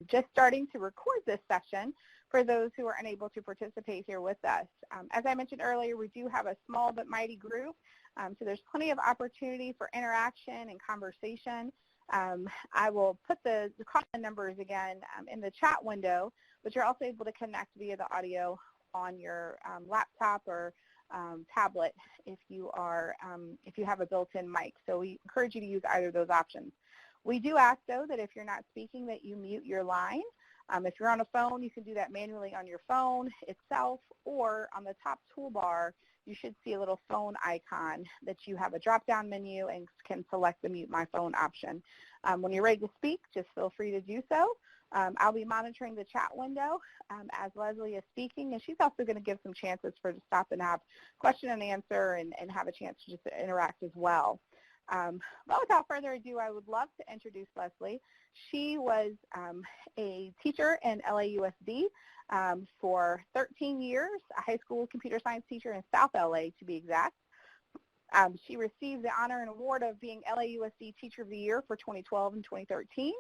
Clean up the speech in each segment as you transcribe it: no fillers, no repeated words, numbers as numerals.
just starting to record this session for those who are unable to participate here with us. As I mentioned earlier, we do have a small but mighty group, so there's plenty of opportunity for interaction and conversation. I will put the call-in numbers again in the chat window, but you're also able to connect via the audio on your laptop or tablet if you have a built-in mic. So we encourage you to use either of those options. We do ask, though, that if you're not speaking, that you mute your line. If you're on a phone, you can do that manually on your phone itself, or on the top toolbar, you should see a little phone icon that you have a drop-down menu and can select the Mute My Phone option. When you're ready to speak, just feel free to do so. I'll be monitoring the chat window as Leslie is speaking, and she's also going to give some chances for to stop and have question and answer and have a chance to just interact as well. But without further ado, I would love to introduce Leslie. She was a teacher in LAUSD for 13 years, a high school computer science teacher in South LA to be exact. She received the honor and award of being LAUSD Teacher of the Year for 2012 and 2013,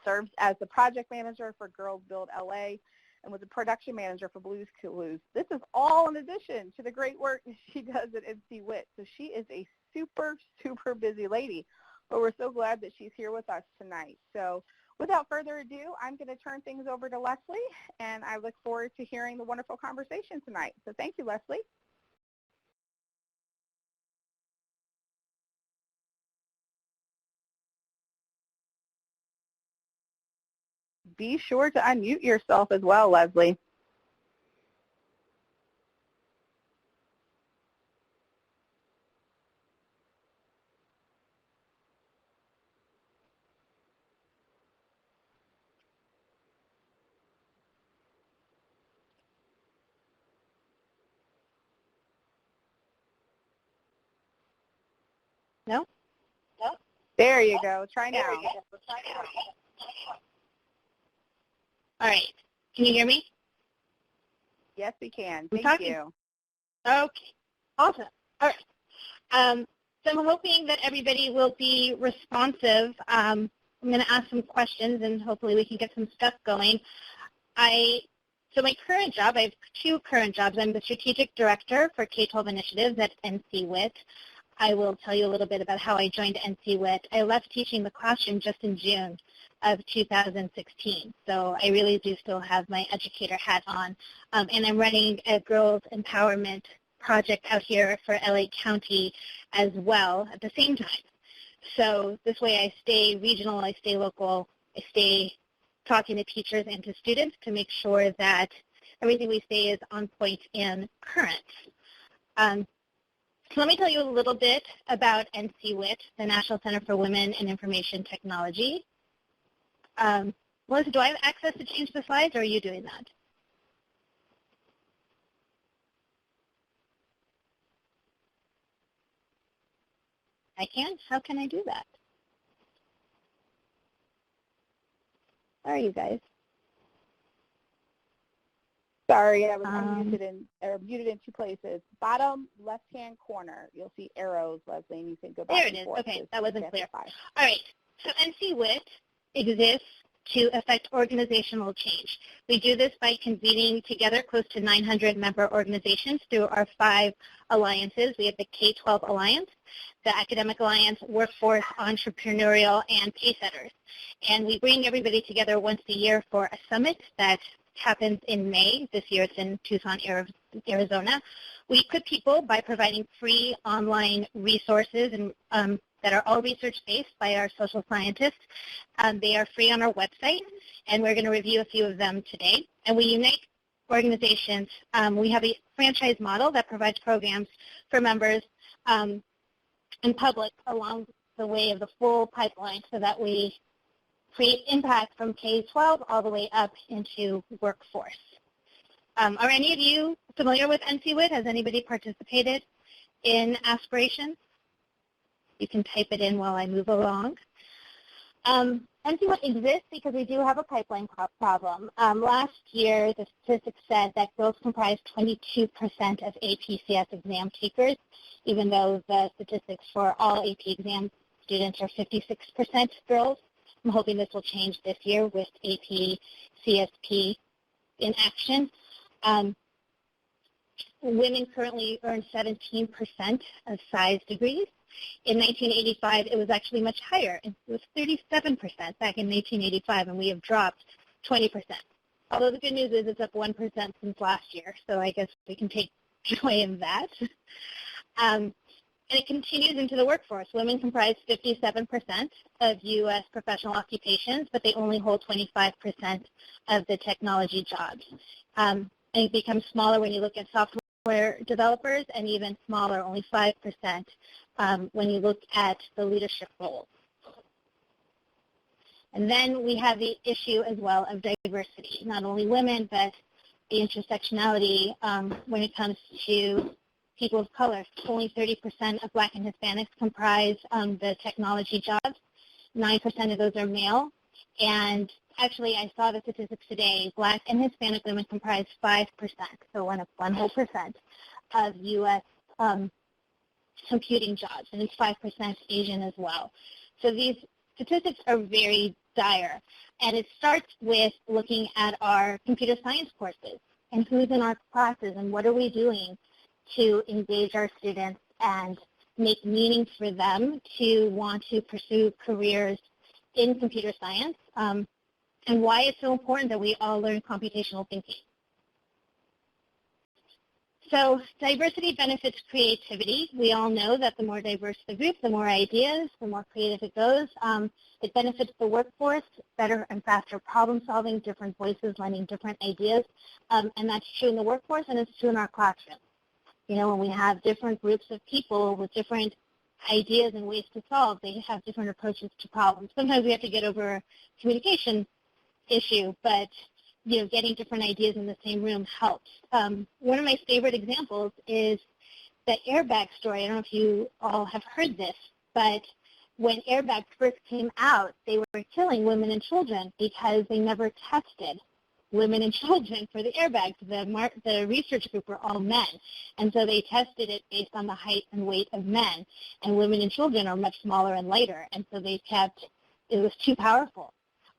served as the project manager for Girls Build LA, and was a production manager for Blues Clues. This is all in addition to the great work she does at NCWIT. So she is a super, super busy lady, but we're so glad that she's here with us tonight. So without further ado, I'm going to turn things over to Leslie, and I look forward to hearing the wonderful conversation tonight. So thank you, Leslie. Be sure to unmute yourself as well, Leslie. No? No? There you go. Try now. All right. Can you hear me? Yes, we can. Thank you. Okay. Awesome. All right. So I'm hoping that everybody will be responsive. I'm going to ask some questions, and hopefully we can get some stuff going. So my current job, I have two current jobs. I'm the strategic director for K-12 initiatives at NCWIT. I will tell you a little bit about how I joined NCWIT. I left teaching the classroom just in June of 2016, so I really do still have my educator hat on, and I'm running a girls empowerment project out here for LA County as well at the same time. So this way I stay regional, I stay local, I stay talking to teachers and to students to make sure that everything we say is on point and current. So let me tell you a little bit about NCWIT, the National Center for Women in Information Technology. Melissa, do I have access to change the slides, or are you doing that? I can? How can I do that? Where are you guys? Sorry, I was muted in two places. Bottom left-hand corner, you'll see arrows, Leslie, and you can go back there it and is. forth. Okay, that wasn't clear. All right, so NCWIT exists to affect organizational change. We do this by convening together close to 900 member organizations through our 5 alliances. We have the K-12 Alliance, the Academic Alliance, Workforce, Entrepreneurial, and Paysetters. And we bring everybody together once a year for a summit that happens in May. This year it's in Tucson, Arizona. We equip people by providing free online resources and that are all research-based by our social scientists. They are free on our website, and we're going to review a few of them today. And we unite organizations. We have a franchise model that provides programs for members and public along the way of the full pipeline so that we create impact from K-12 all the way up into workforce. Are any of you familiar with NCWIT? Has anybody participated in Aspirations? You can type it in while I move along. NCWIT exists because we do have a pipeline problem. Last year, the statistics said that girls comprised 22% of APCS exam takers, even though the statistics for all AP exam students are 56% girls. I'm hoping this will change this year with AP CSP in action. Women currently earn 17% of SCI's degrees. In 1985, it was actually much higher. It was 37% back in 1985, and we have dropped 20%. Although the good news is it's up 1% since last year, so I guess we can take joy in that. And it continues into the workforce. Women comprise 57% of U.S. professional occupations, but they only hold 25% of the technology jobs. And it becomes smaller when you look at software developers, and even smaller, only 5%, when you look at the leadership roles. And then we have the issue as well of diversity, not only women, but the intersectionality when it comes to people of color. Only 30% of Black and Hispanics comprise the technology jobs. 9% of those are male. And actually, I saw the statistics today. Black and Hispanic women comprise 5%, so 1 whole percent of U.S. Computing jobs, and it's 5% Asian as well. So these statistics are very dire, and it starts with looking at our computer science courses and who's in our classes and what are we doing to engage our students and make meaning for them to want to pursue careers in computer science, and why it's so important that we all learn computational thinking. So diversity benefits creativity. We all know that the more diverse the group, the more ideas, the more creative it goes. It benefits the workforce, better and faster problem solving, different voices lending different ideas, and that's true in the workforce, and it's true in our classroom. You know, when we have different groups of people with different ideas and ways to solve, they have different approaches to problems. Sometimes we have to get over a communication issue, but you know, getting different ideas in the same room helps. One of my favorite examples is the airbag story. I don't know if you all have heard this, but when airbags first came out, they were killing women and children because they never tested women and children for the airbags. The research group were all men, and so they tested it based on the height and weight of men, and women and children are much smaller and lighter, and so they kept, it was too powerful,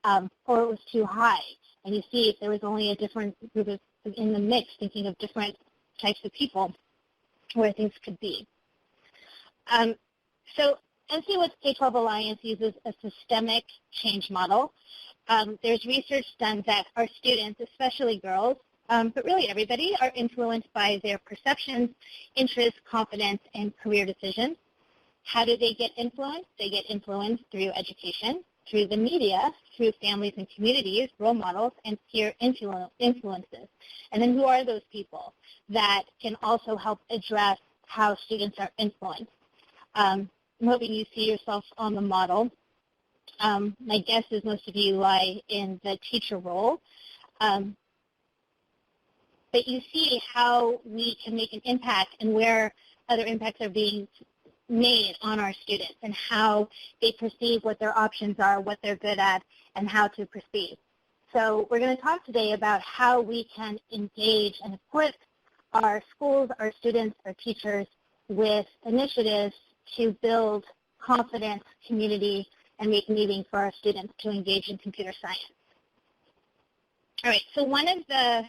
or it was too high. And you see, if there was only a different group of, in the mix, thinking of different types of people, where things could be. So NCWIT's K-12 Alliance uses a systemic change model. There's research done that our students, especially girls, but really everybody, are influenced by their perceptions, interests, confidence, and career decisions. How do they get influenced? They get influenced through education, through the media, through families and communities, role models, and peer influences. And then who are those people that can also help address how students are influenced? I'm hoping you see yourself on the model. My guess is most of you lie in the teacher role. But you see how we can make an impact and where other impacts are being made on our students and how they perceive what their options are, what they're good at, and how to proceed. So we're going to talk today about how we can engage and equip our schools, our students, our teachers with initiatives to build confidence, community, and make meaning for our students to engage in computer science. All right, so one of the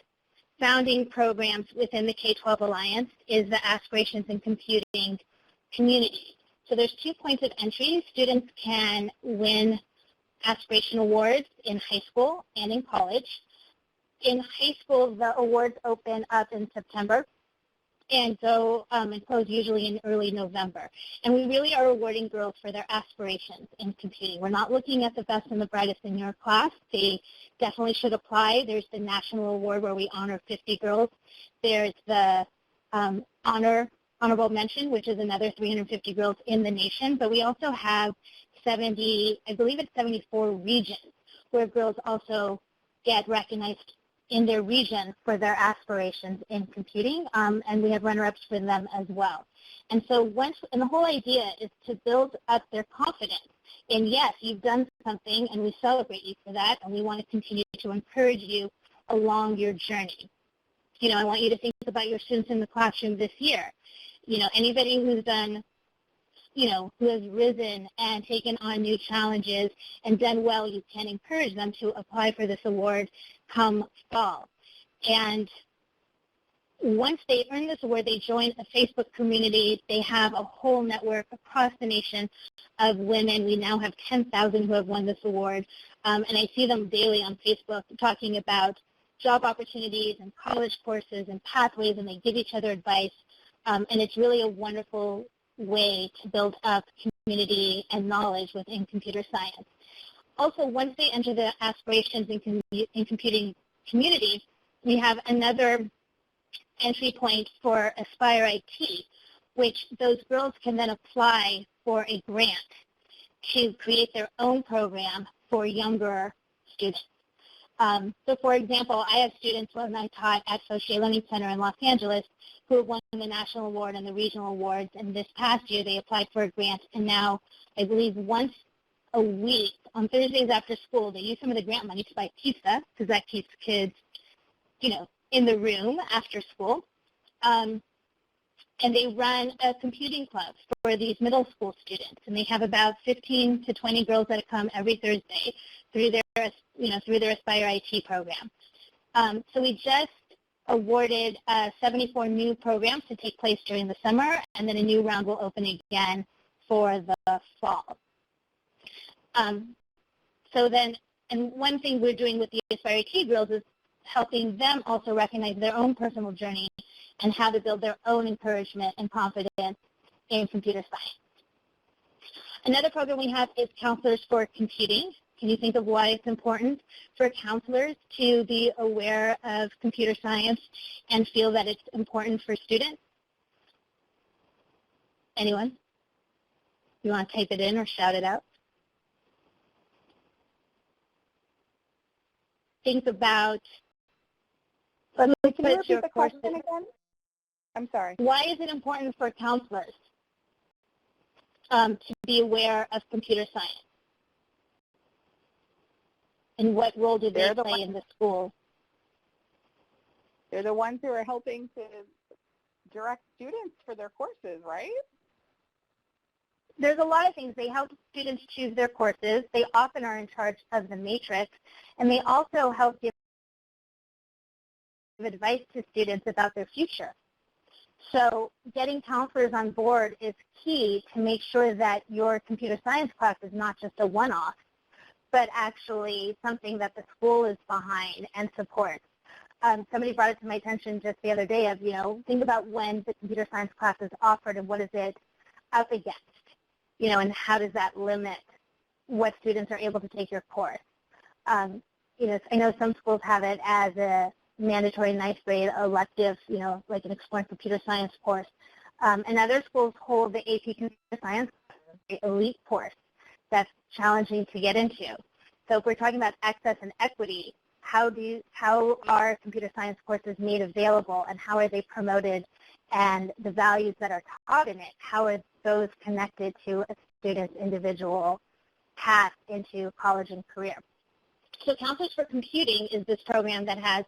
founding programs within the K-12 Alliance is the Aspirations in Computing community. So there's 2 points of entry. Students can win aspiration awards in high school and in college. In high school, the awards open up in September and go and close usually in early November. And we really are rewarding girls for their aspirations in computing. We're not looking at the best and the brightest in your class. They definitely should apply. There's the national award where we honor 50 girls. There's the honorable mention, which is another 350 girls in the nation, but we also have 70, I believe it's 74 regions where girls also get recognized in their region for their aspirations in computing, and we have runner-ups for them as well. And so and the whole idea is to build up their confidence. And yes, you've done something, and we celebrate you for that, and we want to continue to encourage you along your journey. You know, I want you to think about your students in the classroom this year. You know, anybody who's done, who has risen and taken on new challenges and done well, you can encourage them to apply for this award come fall. And once they earn this award, they join a Facebook community. They have a whole network across the nation of women. We now have 10,000 who have won this award. And I see them daily on Facebook talking about job opportunities and college courses and pathways, and they give each other advice. And it's really a wonderful way to build up community and knowledge within computer science. Also, once they enter the Aspirations in Computing community, we have another entry point for Aspire IT, which those girls can then apply for a grant to create their own program for younger students. So, for example, I have students when I taught at Socia Learning Center in Los Angeles who have won the national award and the regional awards, and this past year they applied for a grant, and now I believe once a week on Thursdays after school they use some of the grant money to buy pizza because that keeps kids, in the room after school. And they run a computing club for these middle school students, and they have about 15 to 20 girls that come every Thursday through their Aspire IT program. So we just awarded 74 new programs to take place during the summer, and then a new round will open again for the fall. And one thing we're doing with the Aspire IT girls is helping them also recognize their own personal journey and how to build their own encouragement and confidence in computer science. Another program we have is Counselors for Computing. Can you think of why it's important for counselors to be aware of computer science and feel that it's important for students? Anyone? You want to type it in or shout it out? Think about, can you repeat the question again? I'm sorry. Why is it important for counselors to be aware of computer science? And what role do they play in the school? They're the ones who are helping to direct students for their courses, right? There's a lot of things. They help students choose their courses. They often are in charge of the matrix, and they also help give advice to students about their future. So getting counselors on board is key to make sure that your computer science class is not just a one-off, but actually something that the school is behind and supports. Somebody brought it to my attention just the other day of, think about when the computer science class is offered and what is it up against, and how does that limit what students are able to take your course. I know some schools have it as a mandatory ninth grade elective, like an exploring computer science course. And other schools hold the AP computer science elite course that's challenging to get into. So if we're talking about access and equity, how are computer science courses made available, and how are they promoted, and the values that are taught in it, how are those connected to a student's individual path into college and career? So Counselors for Computing is this program that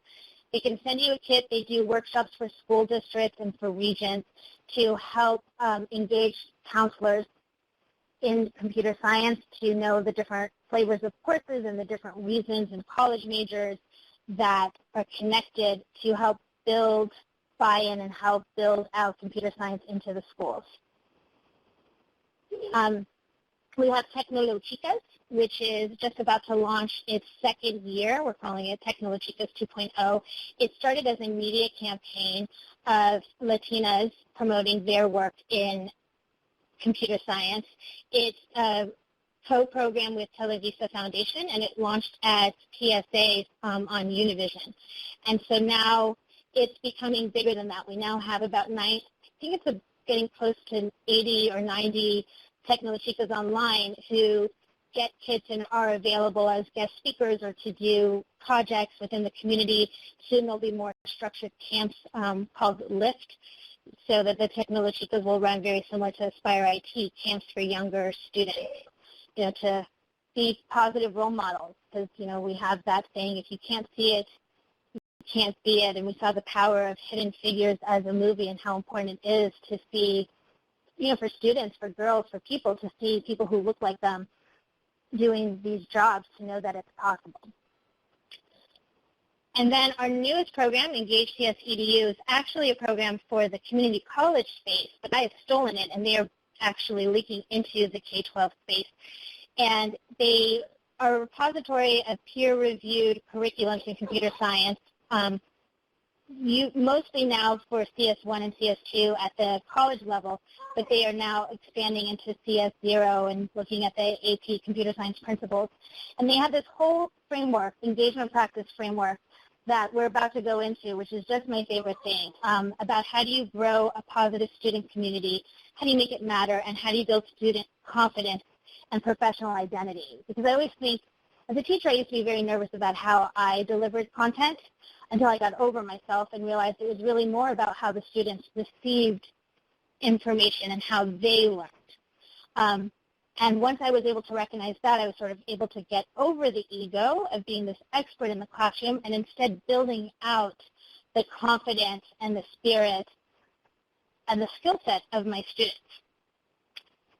they can send you a kit. They do workshops for school districts and for regions to help engage counselors in computer science to know the different flavors of courses and the different reasons and college majors that are connected to help build buy-in and help build out computer science into the schools. We have Tekmoto Chicas, which is just about to launch its second year. We're calling it Tekmoto Chicas 2.0. It started as a media campaign of Latinas promoting their work in computer science. It's a co-program with Televisa Foundation, and it launched at PSA on Univision. And so now it's becoming bigger than that. We now have about getting close to 80 or 90 Tekmoto Chicas online who get kits and are available as guest speakers or to do projects within the community. Soon there'll be more structured camps called LIFT, so that the Tekmoto Chicas will run very similar to Aspire IT, camps for younger students, to be positive role models, because, we have that saying, if you can't see it, you can't be it, and we saw the power of Hidden Figures as a movie and how important it is to see, for students, for girls, for people to see people who look like them doing these jobs, to know that it's possible. And then our newest program, Engage CSEDU, is actually a program for the community college space, but I have stolen it, and they are actually leaking into the K-12 space. And they are a repository of peer-reviewed curriculums in computer science, mostly now for CS1 and CS2 at the college level, but they are now expanding into CS0 and looking at the AP computer science principles. And they have this whole framework, engagement practice framework, that we're about to go into, which is just my favorite thing, about how do you grow a positive student community, how do you make it matter, and how do you build student confidence and professional identity. Because I always think, as a teacher, I used to be very nervous about how I delivered content until I got over myself and realized it was really more about how the students received information and how they learned. And once I was able to recognize that, I was sort of able to get over the ego of being this expert in the classroom and instead building out the confidence and the spirit and the skill set of my students.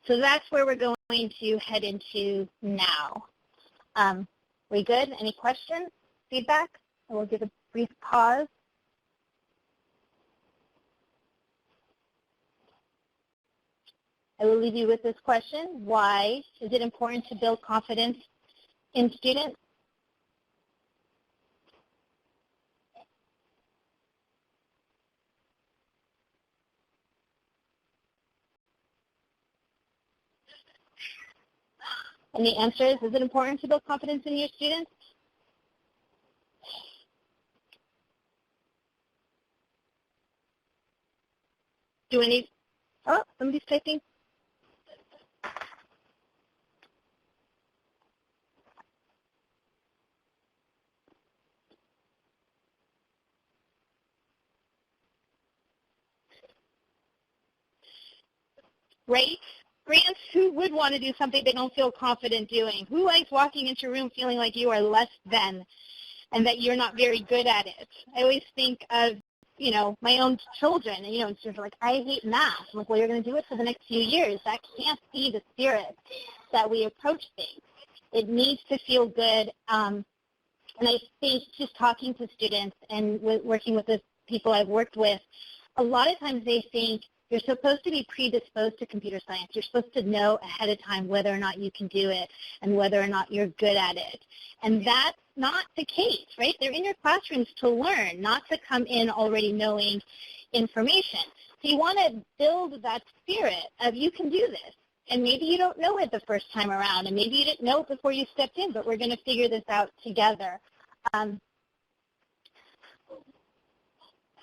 So that's where we're going to head into now. We good? Any questions, feedback? I will give a brief pause. I will leave you with this question. Why is it important to build confidence in students? And the answer is it important to build confidence in your students? Do any, oh, somebody's typing. Right? Grants, who would want to do something they don't feel confident doing? Who likes walking into a room feeling like you are less than and that you're not very good at it? I always think of, my own children, and, it's just like, I hate math. I'm like, well, you're going to do it for the next few years. That can't be the spirit that we approach things. It needs to feel good. And I think just talking to students and working with the people I've worked with, a lot of times they think, you're supposed to be predisposed to computer science. You're supposed to know ahead of time whether or not you can do it and whether or not you're good at it. And that's not the case, right? They're in your classrooms to learn, not to come in already knowing information. So you want to build that spirit of you can do this. And maybe you don't know it the first time around, and maybe you didn't know it before you stepped in, but we're going to figure this out together.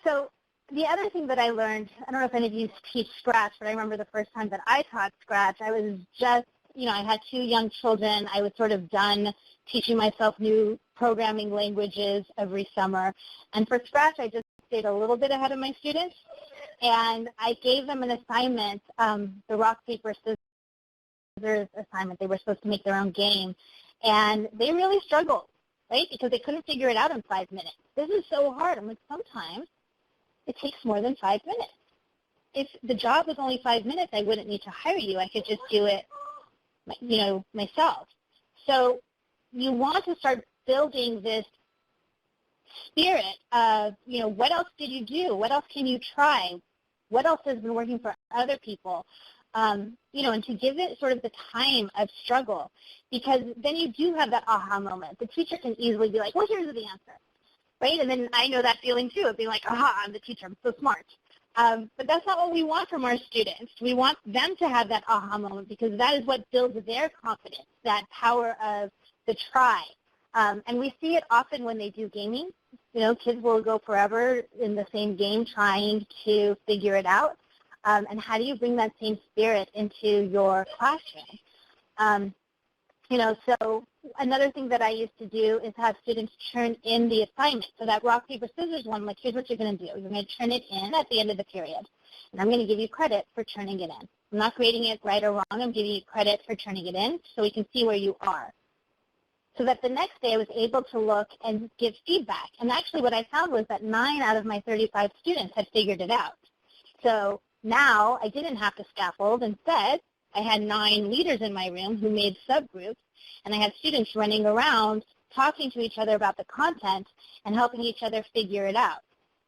So the other thing that I learned, I don't know if any of you teach Scratch, but I remember the first time that I taught Scratch, I was just, I had 2 young children. I was sort of done teaching myself new programming languages every summer. And for Scratch, I just stayed a little bit ahead of my students. And I gave them an assignment, the rock, paper, scissors assignment. They were supposed to make their own game. And they really struggled, right, because they couldn't figure it out in 5 minutes. This is so hard. I'm like, sometimes it takes more than 5 minutes. If the job was only 5 minutes, I wouldn't need to hire you. I could just do it, myself. So you want to start building this spirit of, what else did you do? What else can you try? What else has been working for other people? And to give it sort of the time of struggle, because then you do have that aha moment. The teacher can easily be like, well, here's the answer. Right? And then I know that feeling too of being like, aha, I'm the teacher, I'm so smart. But that's not what we want from our students. We want them to have that aha moment because that is what builds their confidence, that power of the try. And we see it often when they do gaming. Kids will go forever in the same game trying to figure it out. And how do you bring that same spirit into your classroom? So another thing that I used to do is have students turn in the assignment. So that rock, paper, scissors one, like, here's what you're going to do. You're going to turn it in at the end of the period. And I'm going to give you credit for turning it in. I'm not grading it right or wrong. I'm giving you credit for turning it in so we can see where you are. So that the next day I was able to look and give feedback. And actually what I found was that 9 out of my 35 students had figured it out. So Now I didn't have to scaffold. Instead, I had 9 leaders in my room who made subgroups, and I had students running around talking to each other about the content and helping each other figure it out.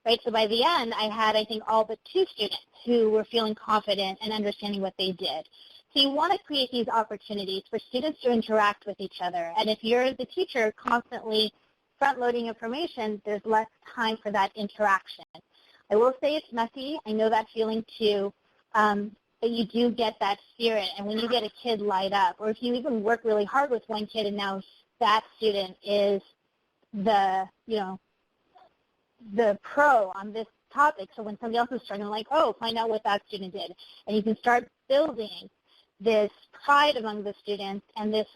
Right? So by the end, I had, I think, all but 2 students who were feeling confident and understanding what they did. So you want to create these opportunities for students to interact with each other. And if you're the teacher constantly front-loading information, there's less time for that interaction. I will say it's messy. I know that feeling too, but you do get that spirit. And when you get a kid light up, or if you even work really hard with one kid and now that student is the, the pro on this topic, so when somebody else is struggling, like, oh, find out what that student did. And you can start building this pride among the students and this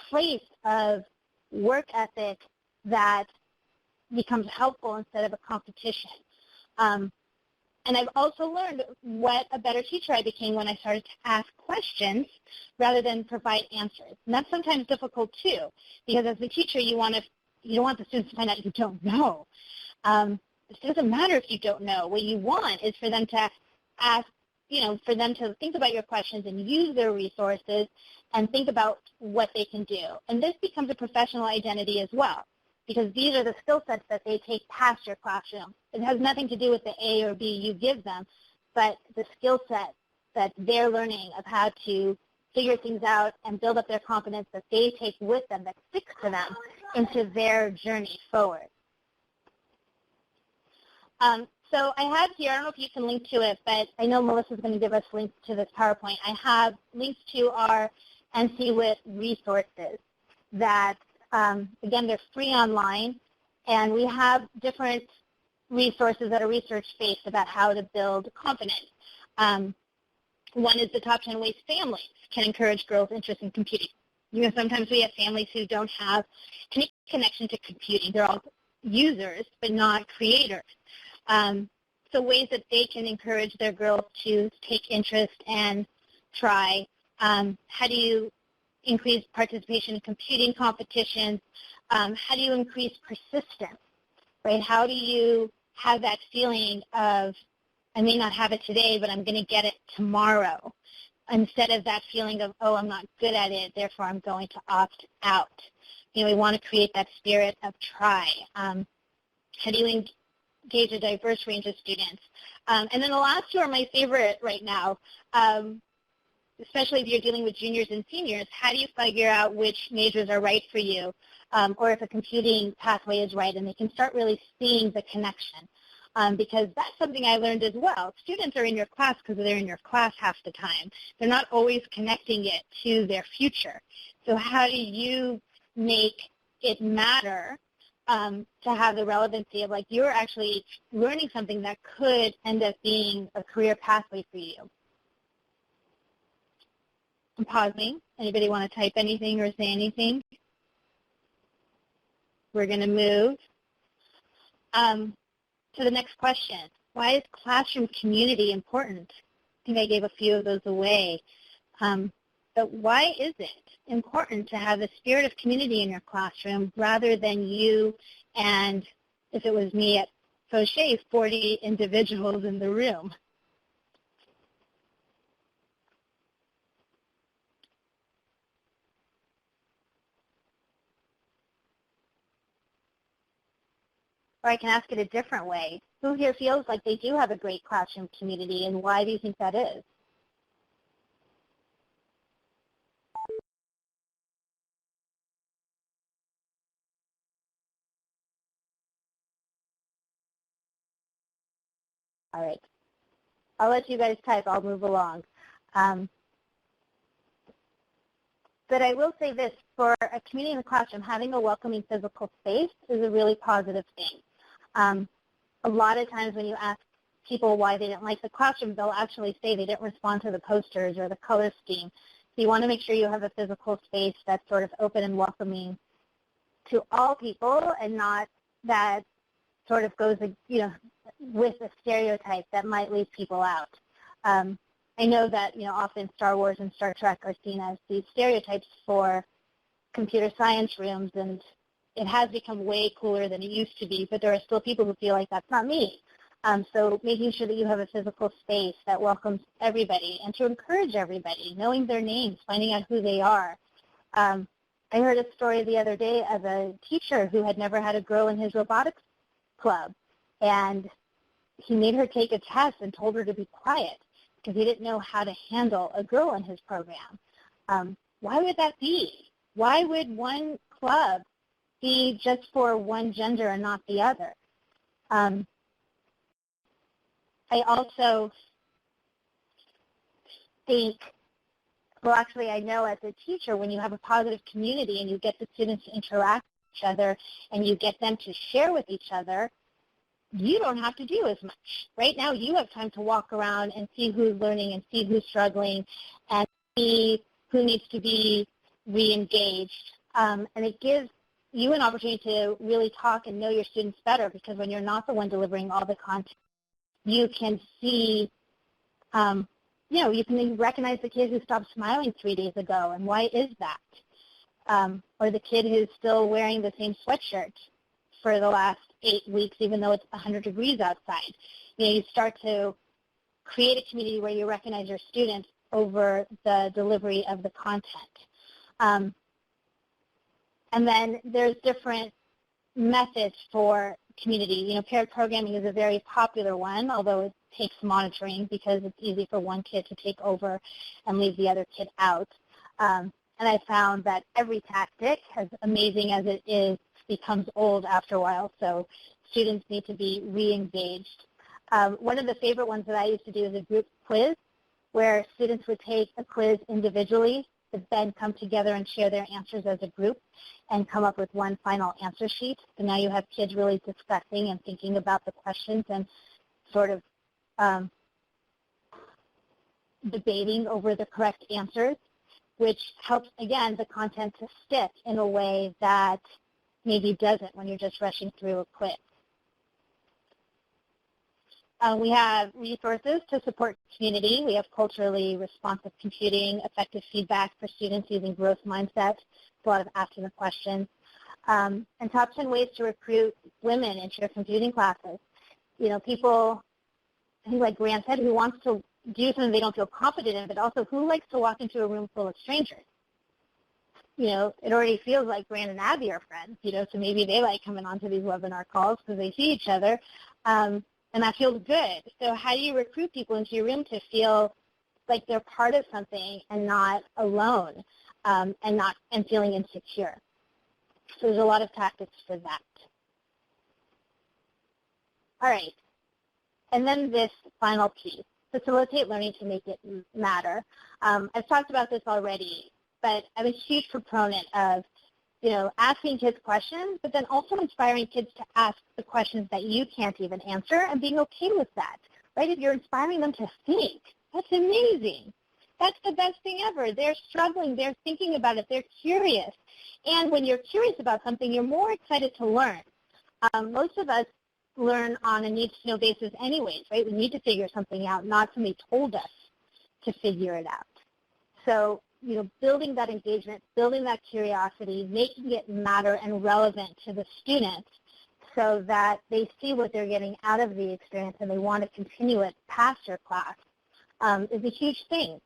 place of work ethic that becomes helpful instead of a competition. And I've also learned what a better teacher I became when I started to ask questions rather than provide answers. And that's sometimes difficult too, because as the teacher, you don't want the students to find out you don't know. It doesn't matter if you don't know. What you want is for them to ask, for them to think about your questions and use their resources and think about what they can do. And this becomes a professional identity as well, because these are the skill sets that they take past your classroom. It has nothing to do with the A or B you give them, but the skill set that they're learning of how to figure things out and build up their confidence that they take with them, that sticks to them into their journey forward. So I have here, I don't know if you can link to it, but I know Melissa's going to give us links to this PowerPoint. I have links to our NCWIT resources that, again, they're free online, and we have different resources that are research-based about how to build confidence. One is the top 10 ways families can encourage girls' interest in computing. Sometimes we have families who don't have any connection to computing. They're all users, but not creators. So ways that they can encourage their girls to take interest and try. How do you increase participation in computing competitions? How do you increase persistence, right? How do you have that feeling of, I may not have it today, but I'm going to get it tomorrow, instead of that feeling of, oh, I'm not good at it, therefore I'm going to opt out. We want to create that spirit of try. How do you engage a diverse range of students? And then the last 2 are my favorite right now, especially if you're dealing with juniors and seniors. How do you figure out which majors are right for you, or if a computing pathway is right, and they can start really seeing the connection? Because that's something I learned as well. Students are in your class because they're in your class half the time. They're not always connecting it to their future. So how do you make it matter to have the relevancy of, like, you're actually learning something that could end up being a career pathway for you? I'm pausing. Anybody want to type anything or say anything? We're going to move to the next question. Why is classroom community important? I think I gave a few of those away. But why is it important to have the spirit of community in your classroom rather than you and, if it was me at Fauché, 40 individuals in the room? Or I can ask it a different way. Who here feels like they do have a great classroom community, and why do you think that is? All right. I'll let you guys type. I'll move along. But I will say this, for a community in the classroom, having a welcoming physical space is a really positive thing. A lot of times when you ask people why they didn't like the classroom, they'll actually say they didn't respond to the posters or the color scheme. So you want to make sure you have a physical space that's sort of open and welcoming to all people, and not that sort of goes, with a stereotype that might leave people out. I know that, often Star Wars and Star Trek are seen as these stereotypes for computer science rooms, and it has become way cooler than it used to be, but there are still people who feel like that's not me. So making sure that you have a physical space that welcomes everybody and to encourage everybody, knowing their names, finding out who they are. I heard a story the other day of a teacher who had never had a girl in his robotics club, and he made her take a test and told her to be quiet because he didn't know how to handle a girl in his program. Why would that be? Why would one club be just for one gender and not the other? I also think, well, actually, I know as a teacher, when you have a positive community and you get the students to interact with each other and you get them to share with each other, you don't have to do as much. Right now, you have time to walk around and see who's learning and see who's struggling and see who needs to be re-engaged. And it gives you an opportunity to really talk and know your students better, because when you're not the one delivering all the content, you can see, you can recognize the kid who stopped smiling 3 days ago, and why is that? Or the kid who's still wearing the same sweatshirt for the last 8 weeks, even though it's 100 degrees outside. You start to create a community where you recognize your students over the delivery of the content. And then there's different methods for community. Paired programming is a very popular one, although it takes monitoring because it's easy for one kid to take over and leave the other kid out. And I found that every tactic, as amazing as it is, becomes old after a while, so students need to be re-engaged. One of the favorite ones that I used to do is a group quiz, where students would take a quiz individually, but then come together and share their answers as a group and come up with one final answer sheet. So now you have kids really discussing and thinking about the questions and sort of debating over the correct answers, which helps, again, the content to stick in a way that maybe doesn't when you're just rushing through a quiz. We have resources to support community. We have culturally responsive computing, effective feedback for students using growth mindsets, a lot of asking the questions, and top 10 ways to recruit women into your computing classes. People, I think like Grant said, who wants to do something they don't feel confident in, but also who likes to walk into a room full of strangers? It already feels like Grant and Abby are friends, so maybe they like coming onto these webinar calls because they see each other. And that feels good. So how do you recruit people into your room to feel like they're part of something and not alone, and feeling insecure? So there's a lot of tactics for that. All right. And then this final piece, facilitate learning to make it matter. I've talked about this already, but I'm a huge proponent of asking kids questions, but then also inspiring kids to ask the questions that you can't even answer and being okay with that, right? If you're inspiring them to think, that's amazing. That's the best thing ever. They're struggling. They're thinking about it. They're curious. And when you're curious about something, you're more excited to learn. Most of us learn on a need-to-know basis anyways, right? We need to figure something out, not somebody told us to figure it out. So building that engagement, building that curiosity, making it matter and relevant to the students so that they see what they're getting out of the experience and they want to continue it past your class is a huge thing.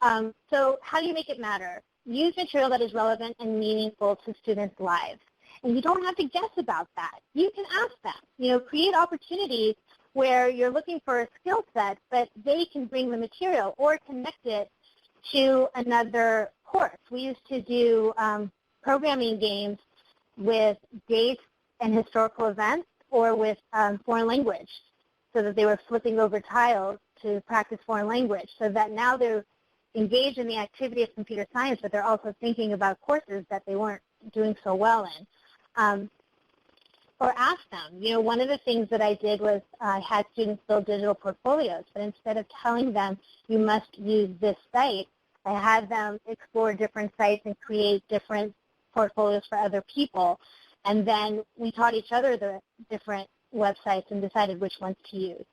So how do you make it matter? Use material that is relevant and meaningful to students' lives. And you don't have to guess about that. You can ask them. Create opportunities where you're looking for a skill set, but they can bring the material or connect it to another course. We used to do programming games with dates and historical events or with foreign language, so that they were flipping over tiles to practice foreign language, so that now they're engaged in the activity of computer science, but they're also thinking about courses that they weren't doing so well in. Or ask them. One of the things that I did was I had students build digital portfolios, but instead of telling them you must use this site, I had them explore different sites and create different portfolios for other people. And then we taught each other the different websites and decided which ones to use,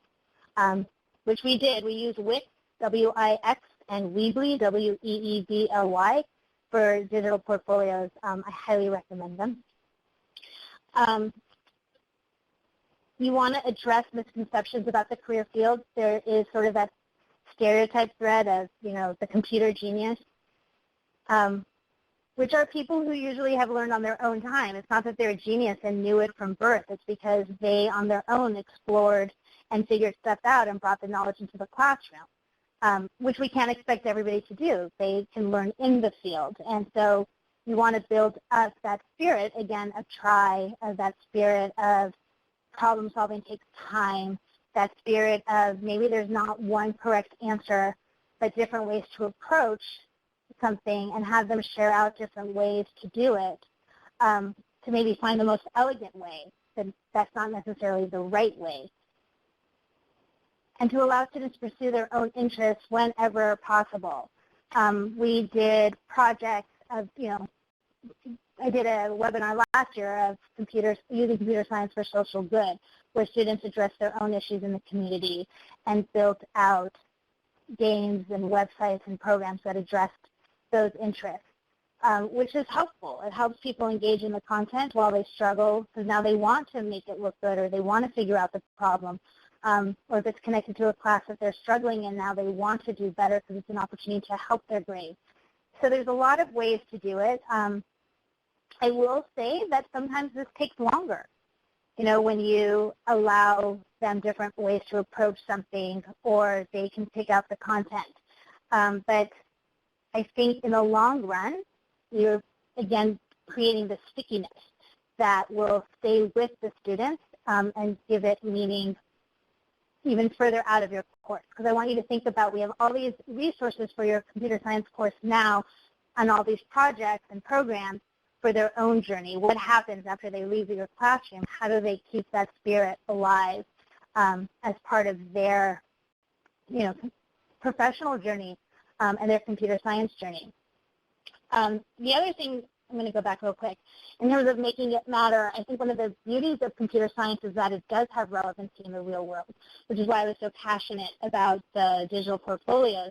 which we did. We used WIT, W-I-X, and Weebly, W-E-E-B-L-Y, for digital portfolios. I highly recommend them. you want to address misconceptions about the career field. There is sort of that stereotype thread of, the computer genius, which are people who usually have learned on their own time. It's not that they're a genius and knew it from birth. It's because they, on their own, explored and figured stuff out and brought the knowledge into the classroom, which we can't expect everybody to do. They can learn in the field. And so you want to build up that spirit, again, of try, of that spirit of problem solving takes time, that spirit of maybe there's not one correct answer, but different ways to approach something, and have them share out different ways to do it, to maybe find the most elegant way, that's not necessarily the right way. And to allow students to pursue their own interests whenever possible. We did projects of, I did a webinar last year of using computer science for social good, where students addressed their own issues in the community and built out games and websites and programs that addressed those interests, which is helpful. It helps people engage in the content while they struggle, because now they want to make it look good, or they want to figure out the problem, or if it's connected to a class that they're struggling in, now they want to do better because it's an opportunity to help their grades. So there's a lot of ways to do it. I will say that sometimes this takes longer, when you allow them different ways to approach something, or they can pick out the content. But I think in the long run, you're, again, creating the stickiness that will stay with the students and give it meaning even further out of your course. Because I want you to think about, we have all these resources for your computer science course now, and all these projects and programs for their own journey. What happens after they leave your classroom? How do they keep that spirit alive as part of their, professional journey and their computer science journey? The other thing, I'm going to go back real quick, in terms of making it matter, I think one of the beauties of computer science is that it does have relevancy in the real world, which is why I was so passionate about the digital portfolios,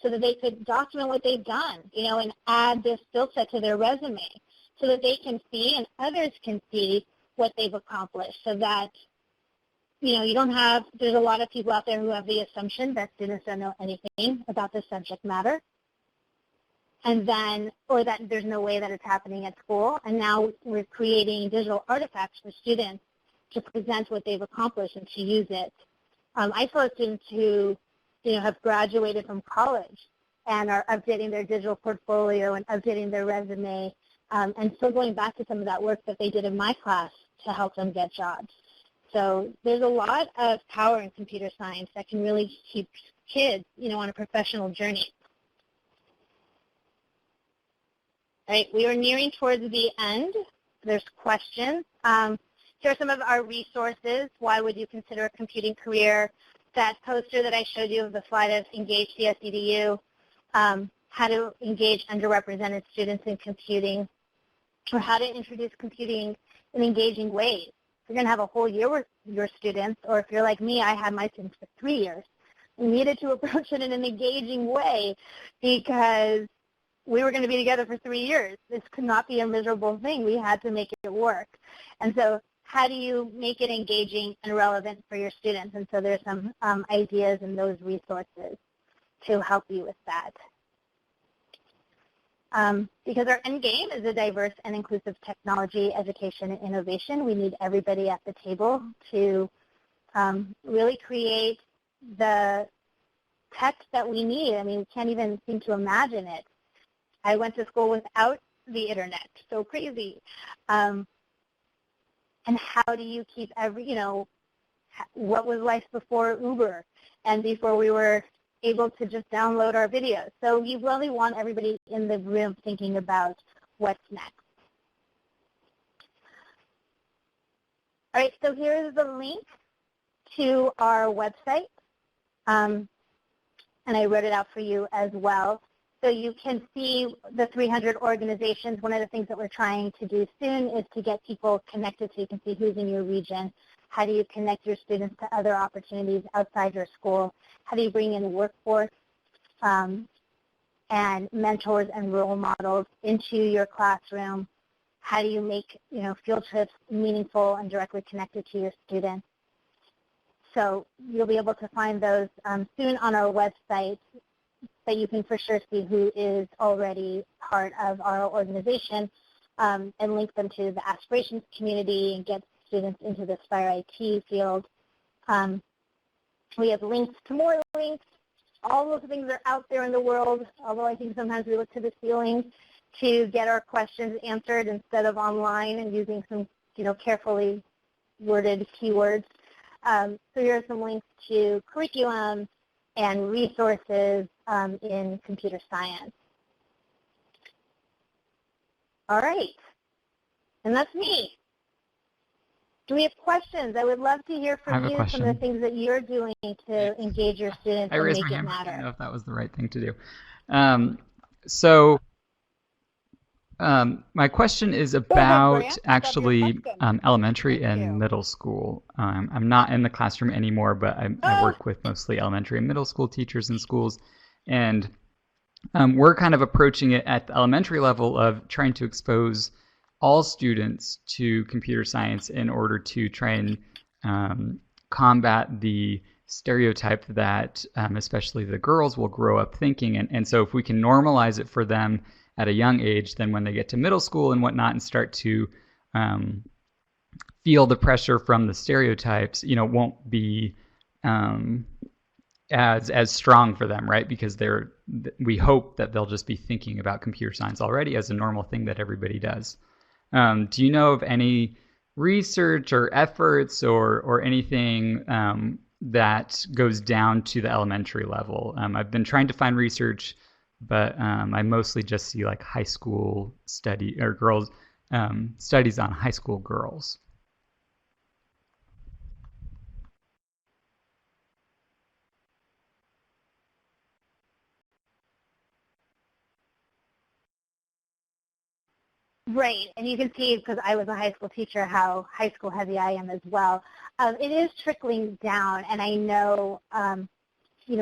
so that they could document what they've done, and add this skill set to their resume, so that they can see and others can see what they've accomplished, so that, you don't have, there's a lot of people out there who have the assumption that students don't know anything about the subject matter, and then, or that there's no way that it's happening at school, and now we're creating digital artifacts for students to present what they've accomplished and to use it. I saw students who, have graduated from college and are updating their digital portfolio and updating their resume, and still going back to some of that work that they did in my class to help them get jobs. So there's a lot of power in computer science that can really keep kids, on a professional journey. All right, we are nearing towards the end. There's questions. Here are some of our resources. Why would you consider a computing career? That poster that I showed you of the slide of Engage CSPD, how to engage underrepresented students in computing, or how to introduce computing in engaging ways. You're going to have a whole year with your students, or if you're like me, I had my students for 3 years. We needed to approach it in an engaging way because we were going to be together for 3 years. This could not be a miserable thing. We had to make it work. And so how do you make it engaging and relevant for your students? And so there's some ideas in those resources to help you with that. Because our end game is a diverse and inclusive technology, education, and innovation. We need everybody at the table to really create the tech that we need. I mean, we can't even seem to imagine it. I went to school without the internet, so crazy. And how do you keep what was life before Uber and before we were able to just download our videos? So you really want everybody in the room thinking about what's next. All right, so here's the link to our website, and I wrote it out for you as well. So you can see the 300 organizations. One of the things that we're trying to do soon is to get people connected so you can see who's in your region. How do you connect your students to other opportunities outside your school? How do you bring in workforce and mentors and role models into your classroom? How do you make field trips meaningful and directly connected to your students? So you'll be able to find those soon on our website, that you can for sure see who is already part of our organization, and link them to the Aspirations community and get students into the Respire IT field. We have links to more links. All those things are out there in the world, although I think sometimes we look to the ceiling to get our questions answered instead of online and using some, carefully worded keywords. So here are some links to curriculum and resources in computer science. All right, and that's me. Do we have questions? I would love to hear from you some of the things that you're doing to engage your students and make it matter. I don't know if that was the right thing to do. My question is about actually elementary and middle school. I'm not in the classroom anymore, but I work with mostly elementary and middle school teachers in schools. And we're kind of approaching it at the elementary level of trying to expose all students to computer science in order to try and combat the stereotype that especially the girls will grow up thinking. And so if we can normalize it for them at a young age, then when they get to middle school and whatnot and start to feel the pressure from the stereotypes, won't be as strong for them, right? Because we hope that they'll just be thinking about computer science already as a normal thing that everybody does. Do you know of any research or efforts or anything that goes down to the elementary level? I've been trying to find research, but I mostly just see like high school studies on high school girls. Right, and you can see, because I was a high school teacher, how high school heavy I am as well. It is trickling down, and I know,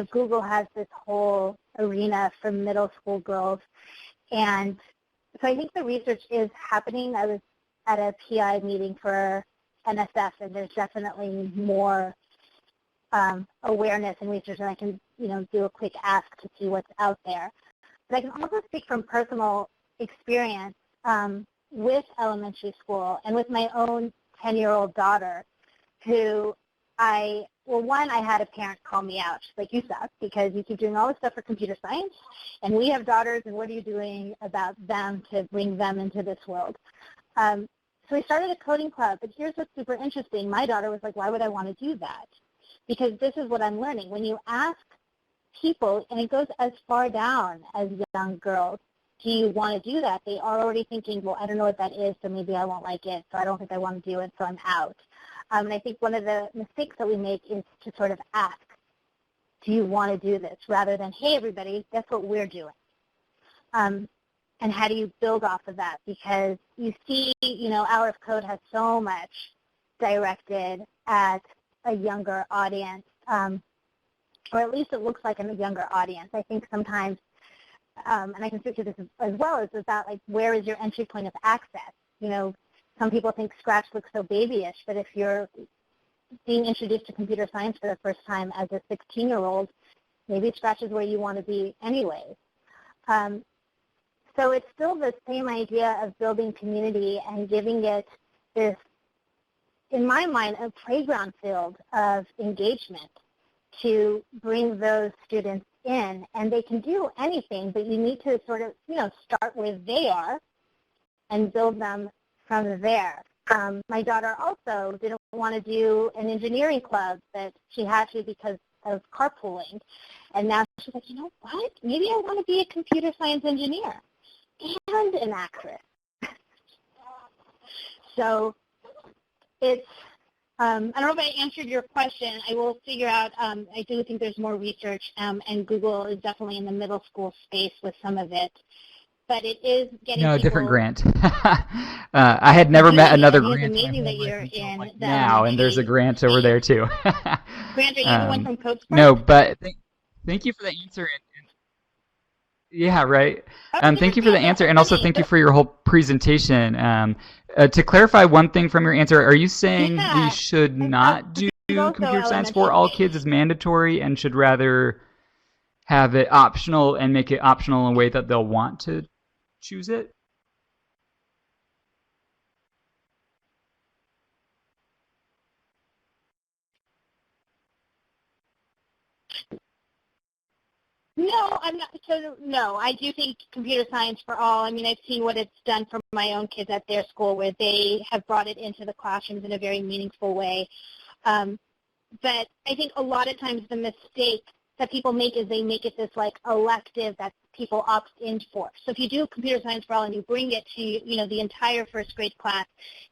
Google has this whole arena for middle school girls, and so I think the research is happening. I was at a PI meeting for NSF, and there's definitely more awareness and research, and I can, do a quick ask to see what's out there. But I can also speak from personal experience with elementary school and with my own 10-year-old daughter, who I had a parent call me out. She's like, you suck because you keep doing all this stuff for computer science, and we have daughters, and what are you doing about them to bring them into this world? So we started a coding club, but here's what's super interesting. My daughter was like, why would I want to do that? Because this is what I'm learning. When you ask people, and it goes as far down as young girls, do you want to do that? They are already thinking, well, I don't know what that is, so maybe I won't like it, so I don't think I want to do it, so I'm out. And I think one of the mistakes that we make is to sort of ask, do you want to do this, rather than, hey, everybody, guess what we're doing? And how do you build off of that? Because you see, Hour of Code has so much directed at a younger audience, or at least it looks like a younger audience. I think sometimes, and I can speak to this as well, is about, like, where is your entry point of access? Some people think Scratch looks so babyish, but if you're being introduced to computer science for the first time as a 16-year-old, maybe Scratch is where you want to be anyways. So it's still the same idea of building community and giving it this, in my mind, a playground field of engagement to bring those students in. And they can do anything, but you need to sort of, start where they are and build them from there. My daughter also didn't want to do an engineering club, but she had to because of carpooling. And now she's like, you know what? Maybe I want to be a computer science engineer and an actress. So it's, I don't know if I answered your question. I will figure out, I do think there's more research, and Google is definitely in the middle school space with some of it. But it is getting No, different grant. I had never met another grant. It's amazing that you're in like now, and there's a grant over there too. Grant, are you the one from Code Spark? No, but thank you for the answer. Yeah, right. Thank you for the answer, and also thank you for your whole presentation. To clarify one thing from your answer, are you saying we should not do do computer science for all kids is mandatory and should rather have it optional and make it optional in a way that they'll want to choose it? No, I'm not. So no, I do think computer science for all. I mean, I've seen what it's done for my own kids at their school, where they have brought it into the classrooms in a very meaningful way. But I think a lot of times the mistake that people make is they make it this like elective that people opt in for. So if you do computer science for all and you bring it to, the entire first grade class,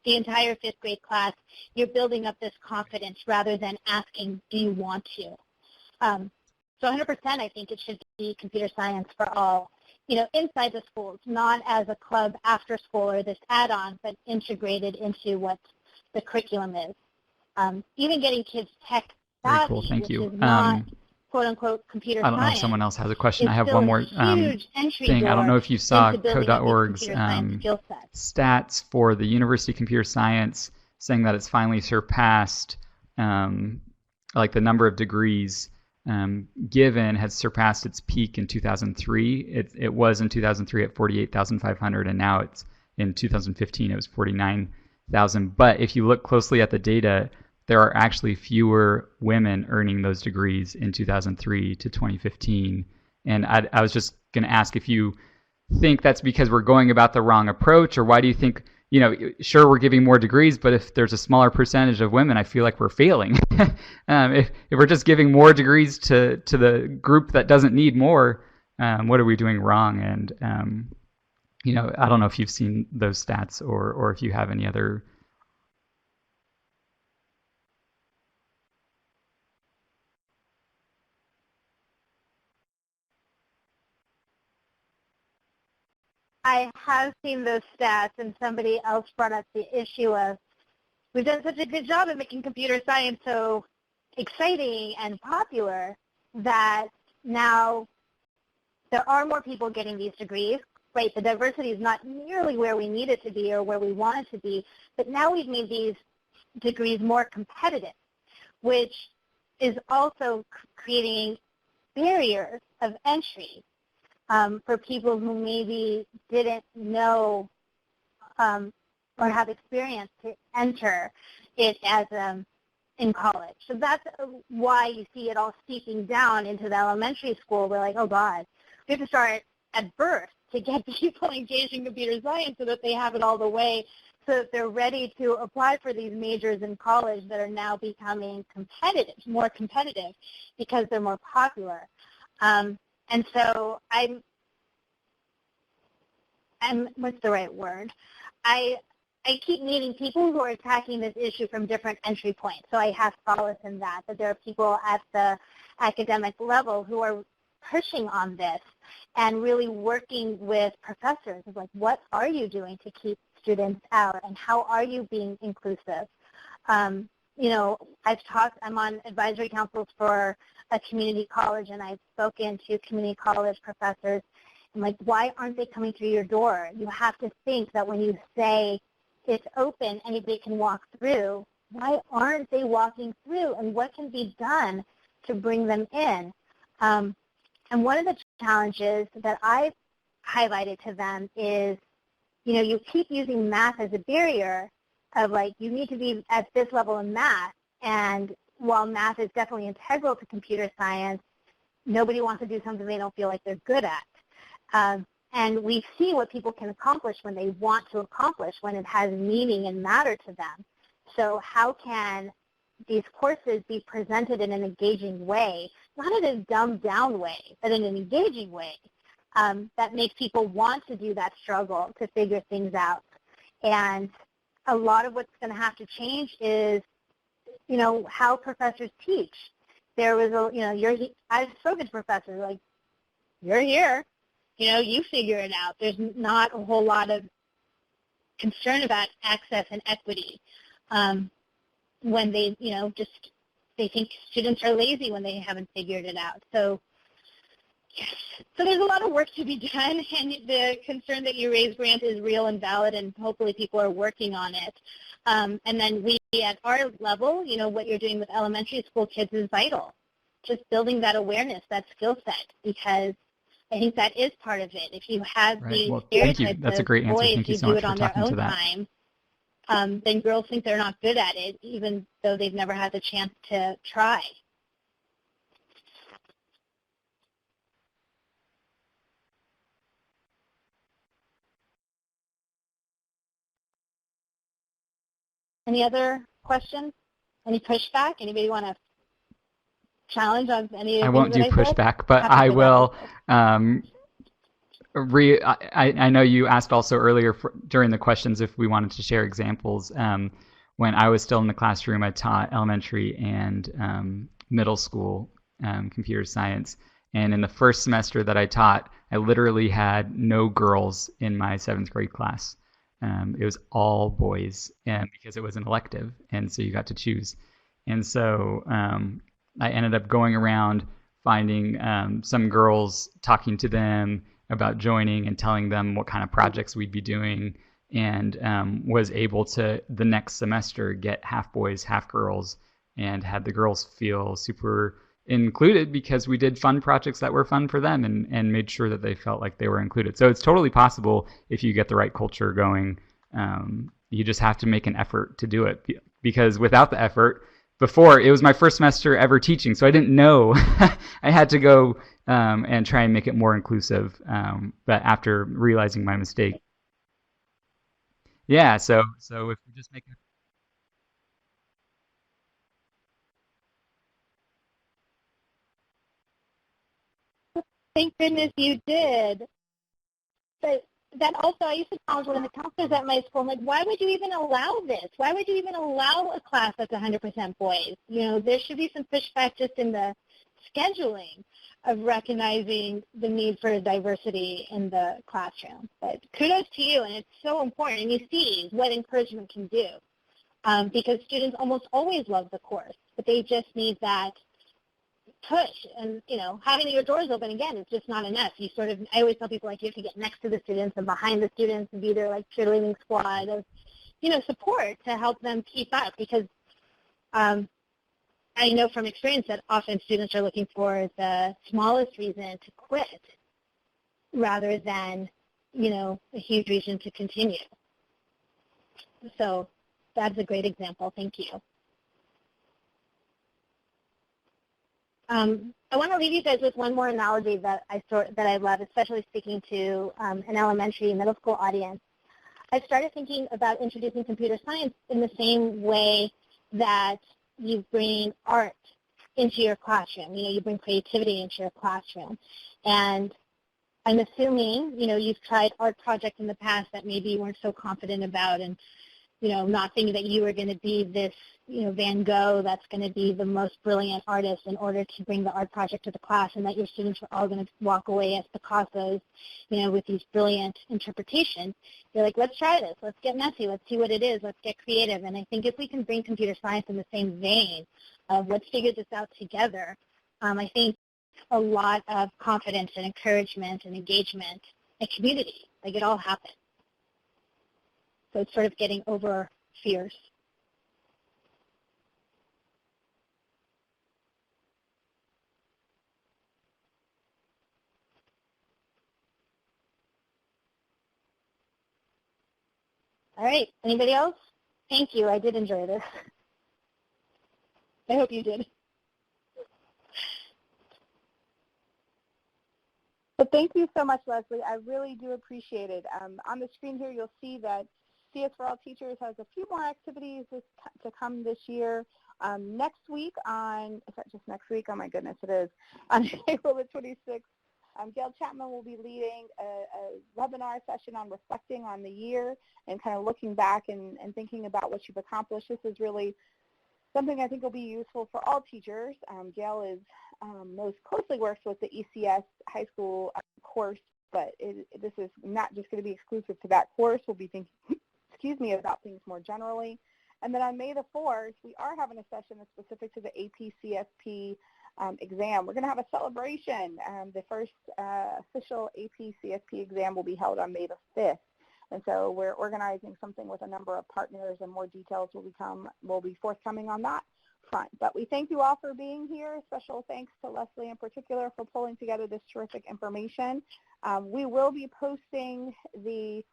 the entire fifth grade class, you're building up this confidence rather than asking, do you want to? So 100% I think it should be computer science for all, inside the schools, not as a club after school or this add-on, but integrated into what the curriculum is. Even getting kids tech savvy, cool. Thank you. Which is not quote-unquote computer science. I don't know if someone else has a question. I have one more thing. I don't know if you saw Code.org's stats for the University of Computer Science saying that it's finally surpassed, like the number of degrees given has surpassed its peak in 2003. It was in 2003 at 48,500, and now it's in 2015 it was 49,000. But if you look closely at the data, there are actually fewer women earning those degrees in 2003 to 2015. And I was just going to ask if you think that's because we're going about the wrong approach, or why do you think, sure, we're giving more degrees, but if there's a smaller percentage of women, I feel like we're failing. If we're just giving more degrees to the group that doesn't need more, what are we doing wrong? And, I don't know if you've seen those stats or if you have any other. I have seen those stats, and somebody else brought up the issue of we've done such a good job at making computer science so exciting and popular that now there are more people getting these degrees. Right, the diversity is not nearly where we need it to be or where we want it to be, but now we've made these degrees more competitive, which is also creating barriers of entry for people who maybe didn't know or have experience to enter it as in college. So that's why you see it all seeping down into the elementary school. We're like, oh God, we have to start at birth to get people engaged in computer science so that they have it all the way, so that they're ready to apply for these majors in college that are now becoming competitive, more competitive because they're more popular. And so I'm what's the right word? I keep meeting people who are attacking this issue from different entry points. So I have solace in that there are people at the academic level who are pushing on this and really working with professors of like, what are you doing to keep students out, and how are you being inclusive? I'm on advisory councils for a community college, and I've spoken to community college professors. I'm like, why aren't they coming through your door? You have to think that when you say it's open, anybody can walk through, why aren't they walking through, and what can be done to bring them in? And one of the challenges that I've highlighted to them is, you keep using math as a barrier of like, you need to be at this level in math. And while math is definitely integral to computer science, nobody wants to do something they don't feel like they're good at. And we see what people can accomplish when they want to accomplish, when it has meaning and matter to them. So how can these courses be presented in an engaging way, not in a dumbed-down way, but in an engaging way that makes people want to do that struggle to figure things out? And a lot of what's going to have to change is, how professors teach. There was I've spoken to professors like, you're here, you figure it out. There's not a whole lot of concern about access and equity. When they, they think students are lazy when they haven't figured it out. So Yes. So there's a lot of work to be done, and the concern that you raised, Grant, is real and valid, and hopefully people are working on it. And then we, at our level, what you're doing with elementary school kids is vital. Just building that awareness, that skill set, because I think that is part of it. If you have these stereotypes That's a great of answer. boys Thank you who so do much it for on their talking own to that. time, then girls think they're not good at it, even though they've never had the chance to try. Any other questions? Any pushback? Anybody want to challenge on any of the things that I said? I won't do pushback, but I will. I know you asked also earlier during the questions if we wanted to share examples. When I was still in the classroom, I taught elementary and middle school computer science. And in the first semester that I taught, I literally had no girls in my 7th grade class. It was all boys, and because it was an elective, and so you got to choose. And so I ended up going around finding some girls, talking to them about joining and telling them what kind of projects we'd be doing, and was able to, the next semester, get half boys, half girls, and had the girls feel super included because we did fun projects that were fun for them and made sure that they felt like they were included. So it's totally possible if you get the right culture going. You just have to make an effort to do it, because without the effort, before, it was my first semester ever teaching, so I didn't know. I had to go and try and make it more inclusive, but after realizing my mistake. Yeah, so if we just make it. Thank goodness you did. But that also, I used to challenge one of the counselors at my school. I'm like, why would you even allow this? Why would you even allow a class that's 100% boys? There should be some pushback just in the scheduling of recognizing the need for diversity in the classroom. But kudos to you, and it's so important. And you see what encouragement can do, because students almost always love the course, but they just need that push. And having your doors open, again, is just not enough. I always tell people, like, you have to get next to the students and behind the students and be their like cheerleading squad of support to help them keep up, because I know from experience that often students are looking for the smallest reason to quit rather than a huge reason to continue. So that's a great example. Thank you. I want to leave you guys with one more analogy that I love, especially speaking to an elementary, middle school audience. I started thinking about introducing computer science in the same way that you bring art into your classroom. You bring creativity into your classroom. And I'm assuming, you've tried art projects in the past that maybe you weren't so confident about, and not thinking that you were going to be this, Van Gogh that's going to be the most brilliant artist in order to bring the art project to the class, and that your students were all going to walk away as Picassos, with these brilliant interpretations. You're like, let's try this. Let's get messy. Let's see what it is. Let's get creative. And I think if we can bring computer science in the same vein of let's figure this out together, I think a lot of confidence and encouragement and engagement and community, like it all happens. So it's sort of getting over fears. All right. Anybody else? Thank you. I did enjoy this. I hope you did. But thank you so much, Leslie. I really do appreciate it. On the screen here, you'll see that CS for All Teachers has a few more activities to come this year. Next week is that just next week? Oh my goodness, it is. On April the 26th, Gail Chapman will be leading a webinar session on reflecting on the year and kind of looking back and thinking about what you've accomplished. This is really something I think will be useful for all teachers. Gail is most closely works with the ECS high school course, but this is not just going to be exclusive to that course. We'll be thinking, about things more generally. And then on May the 4th, we are having a session that's specific to the AP CSP exam. We're going to have a celebration. The first official AP CSP exam will be held on May the 5th. And so we're organizing something with a number of partners, and more details will be forthcoming on that front. But we thank you all for being here. Special thanks to Leslie in particular for pulling together this terrific information. We will be posting the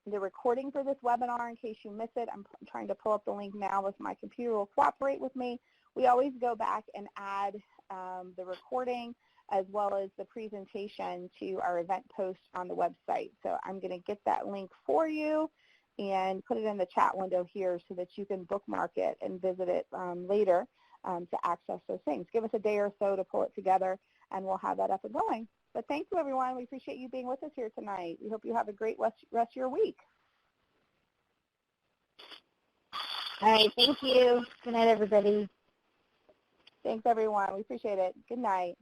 recording for this webinar in case you miss it. I'm trying to pull up the link now if my computer will cooperate with me. We always go back and add the recording as well as the presentation to our event post on the website. So I'm going to get that link for you and put it in the chat window here so that you can bookmark it and visit it later to access those things. Give us a day or so to pull it together, and we'll have that up and going. But thank you, everyone. We appreciate you being with us here tonight. We hope you have a great rest of your week. All right, thank you. Good night, everybody. Thanks, everyone. We appreciate it. Good night.